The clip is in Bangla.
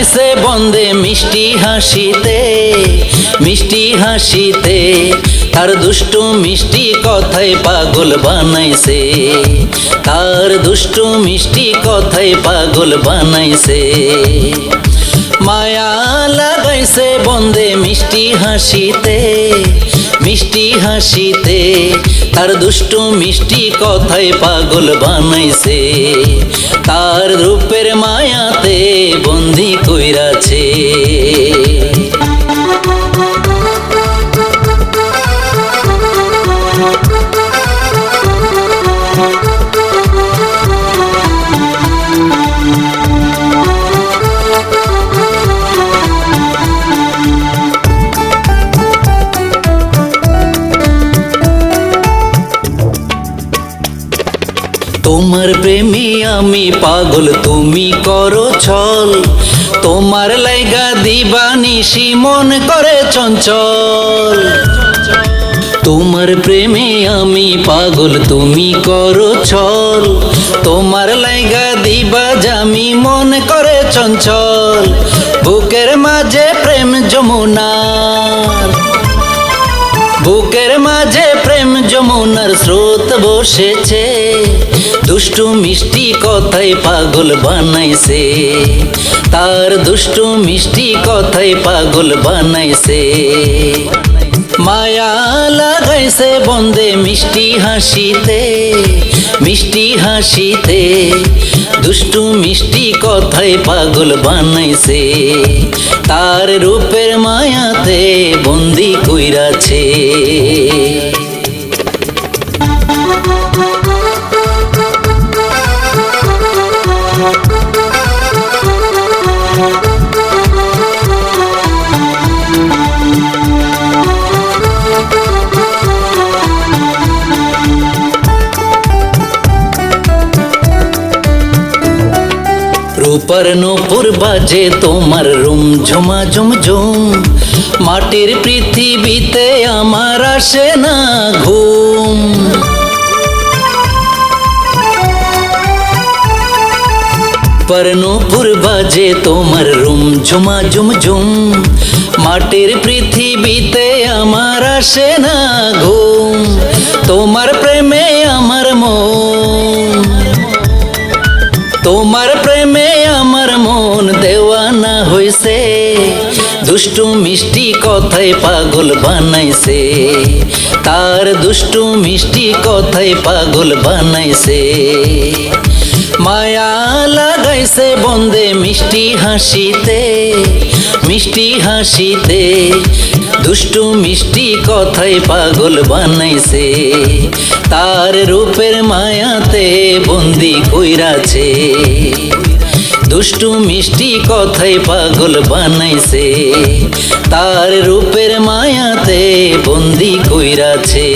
লাগাইছে বন্দে মিষ্টি হাসিতে, মিষ্টি হাসিতে তার দুষ্টু মিষ্টি কথায় পাগল বানাইছে, তার দুষ্টু মিষ্টি কথায় পাগল বানাইছে। মায়া লাগাইছে বন্দে মিষ্টি হাসিতে, মিষ্টি হাসিতে তার দুষ্টু মিষ্টি কথায় পাগল বানাইছে, তার রূপের মায়াতে বন্দি কইরাছে। তোমার প্রেমে আমি পাগল তুমি করো ছল, তোমার লাইগা দিবানিশি মন করে চঞ্চল। তোমার প্রেমে আমি পাগল তুমি করো ছল, তোমার লাইগা দিবা জামি মন করে চঞ্চল। বুকের মাঝে প্রেম যমুনার, বুকের মাঝে প্রেম যমুনার স্রোত বসেছে, দুষ্টু মিষ্টি কথায় পাগল বানাইছে, তার দুষ্টু মিষ্টি কথায় পাগল বানাইছে। মায়া লাগাইছে বন্দে মিষ্টি হাসিতে, মিষ্টি হাসিতে দুষ্টু মিষ্টি কথায় পাগল বানাইছে, তার রূপের মায়াতে বন্দি কইরাছে। রূপার নূপুর বাজে তোমার রুম ঝুমা ঝুমঝুম, মাটির পৃথিবীতে আমার আসে না ঘুম। রূপার নূপুর বাজে তোমার রুম ঝুমা ঝুমঝুম, মাটির পৃথিবীতে আমার আসে না ঘুম। তোমার প্রেমে আমার মন, তোমার প্রেমে আমার মন দেওয়ানা হইছে, দুষ্টু মিষ্টি কথায় পাগল বানাইছে, তার দুষ্টু মিষ্টি কথায় পাগল বানাইছে। মায়া লাগাইছে বন্দে মিষ্টি হাসিতে, মিষ্টি হাসিতে দুষ্টু মিষ্টি কথায় পাগল বানাইছে, তার রূপের মায়াতে বন্দি কইরাছে, দুষ্টু মিষ্টি কথায় পাগল বানাইছে, তার রূপের মায়াতে বন্দি কইরাছে।